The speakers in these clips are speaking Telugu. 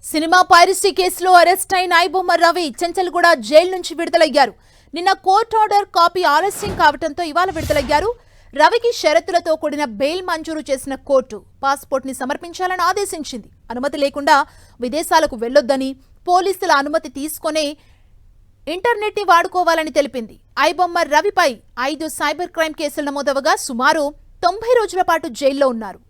సినిమా పైరసీ కేసులో అరెస్ట్ అయిన ఐబొమ్మ రవి చెంచల్గూడ జైలు నుంచి విడుదలయ్యారు. నిన్న కోర్టు ఆర్డర్ కాపీ ఆలస్యం కావడంతో ఇవాళ విడుదలయ్యారు. రవికి షరతులతో కూడిన బెయిల్ మంజూరు చేసిన కోర్టు పాస్పోర్ట్ ని సమర్పించాలని ఆదేశించింది. అనుమతి లేకుండా విదేశాలకు వెళ్లొద్దని, పోలీసుల అనుమతి తీసుకునే ఇంటర్నెట్ ని వాడుకోవాలని తెలిపింది. ఐబొమ్మ రవిపై 5 సైబర్ క్రైమ్ కేసులు నమోదవగా సుమారు 90 రోజుల పాటు జైల్లో ఉన్నారు.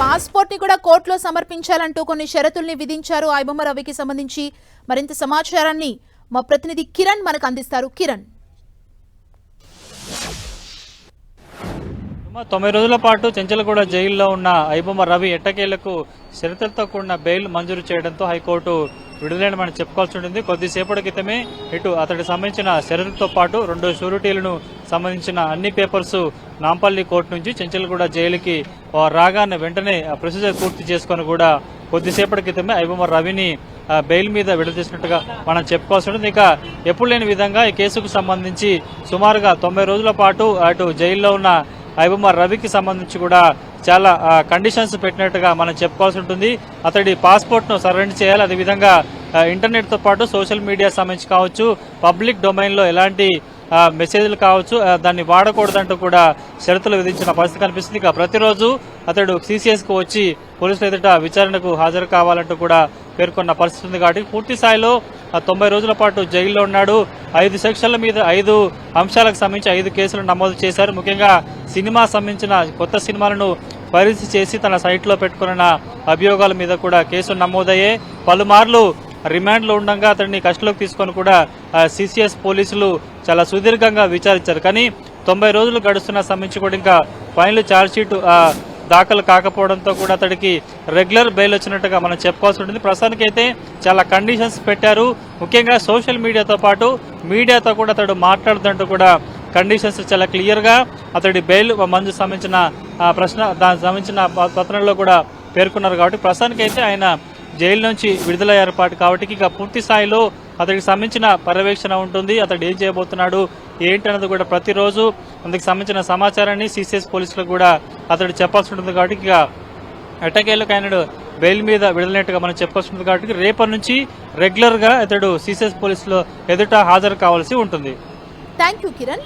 పాస్పోర్ట్ ని కూడా కోర్టులో సమర్పించాలంటూ కొన్ని షరతుల్ని విధించారు. ఐబొమ్మ రవికి సంబంధించి మరింత సమాచారాన్ని మా ప్రతినిధి కిరణ్ మనకు అందిస్తారు. కిరణ్, 90 రోజుల పాటు చెంచల్గూడ జైల్లో ఉన్న ఐబొమ్మ రవి ఎట్టకేలకు షరతులతో కూడిన బెయిల్ మంజూరు చేయడంతో హైకోర్టు విడుదలైన మనం చెప్పుకోవాల్సి ఉంటుంది. కొద్దిసేపటి క్రితమే ఇటు అతడికి సంబంధించిన షరతులతో పాటు 2 షూరిటీలను సంబంధించిన అన్ని పేపర్స్ నాంపల్లి కోర్టు నుంచి చెంచల్గూడ జైలుకి రాగానే వెంటనే ప్రొసీజర్ పూర్తి చేసుకుని కూడా కొద్దిసేపటి క్రితమే ఐబొమ్మ రవిని బెయిల్ మీద విడుదల చేసినట్టుగా మనం చెప్పుకోవాల్సి ఉంటుంది. ఇక ఎప్పుడు లేని విధంగా ఈ కేసుకు సంబంధించి సుమారుగా 90 రోజుల పాటు అటు జైల్లో ఉన్న ఐబొమ్మ రవికి సంబంధించి కూడా చాలా కండిషన్స్ పెట్టినట్టుగా మనం చెప్పుకోవాల్సి ఉంటుంది. అతడి పాస్పోర్ట్ ను సరెండర్ చేయాలి. అదేవిధంగా ఇంటర్నెట్ తో పాటు సోషల్ మీడియా సంబంధించి కావచ్చు, పబ్లిక్ డొమైన్ లో ఎలాంటి మెసేజ్లు కావచ్చు దాన్ని వాడకూడదంటూ కూడా షరతులు విధించిన పరిస్థితి కనిపిస్తుంది. ఇక ప్రతిరోజు అతడు సిసిఎస్ కు వచ్చి పోలీసుల ఎదుట విచారణకు హాజరు కావాలంటూ కూడా పేర్కొన్న పరిస్థితి ఉంది. కాబట్టి పూర్తి స్థాయిలో 90 రోజుల పాటు జైల్లో ఉన్నాడు. 5 సెక్షన్ల మీద 5 అంశాలకు సంబంధించి 5 కేసులు నమోదు చేశారు. ముఖ్యంగా సినిమా సంబంధించిన కొత్త సినిమాలను పరిశీలి చేసి తన సైట్లో పెట్టుకున్న అభియోగాల మీద కూడా కేసులు నమోదయ్యాయి. పలుమార్లు రిమాండ్లో ఉండగా అతడిని కస్టడీలోకి తీసుకొని కూడా సిసిఎస్ పోలీసులు చాలా సుదీర్ఘంగా విచారించారు. కానీ 90 రోజులు గడుస్తున్న సంబంధించి కూడా ఇంకా ఫైనల్ ఛార్జ్షీట్ దాఖలు కాకపోవడంతో కూడా అతడికి రెగ్యులర్ బెయిల్ వచ్చినట్టుగా మనం చెప్పుకోవాల్సి ఉంటుంది. ప్రస్తుతానికి అయితే చాలా కండిషన్స్ పెట్టారు. ముఖ్యంగా సోషల్ మీడియాతో పాటు మీడియాతో కూడా అతడు మాట్లాడుతుంటూ కూడా కండిషన్స్ చాలా క్లియర్ గా అతడి బెయిల్ మంజూరు సంబంధించిన ప్రశ్న దానికి సంబంధించిన పత్రంలో కూడా పేర్కొన్నారు. కాబట్టి ప్రస్తుతానికి అయితే ఆయన జైలు నుంచి విడుదలయ్యారు కాబట్టి ఇక పూర్తి స్థాయిలో అతడికి సంబంధించిన పర్యవేక్షణ ఉంటుంది. అతడు ఏం చేయబోతున్నాడు ఏంటన్నది కూడా ప్రతిరోజు అందుకు సంబంధించిన సమాచారాన్ని సిసిఎస్ పోలీసులకు కూడా అతడు చెప్పాల్సి ఉంటుంది. కాబట్టి ఇక ఎట్టకేలకు ఆయన బెయిల్ మీద విడుదలైనట్టుగా మనం చెప్పాల్సి ఉంటుంది. కాబట్టి రేపటి నుంచి రెగ్యులర్ గా అతడు సిసిఎస్ పోలీసులో ఎదుట హాజరు కావాల్సి ఉంటుంది. Thank you Kiran.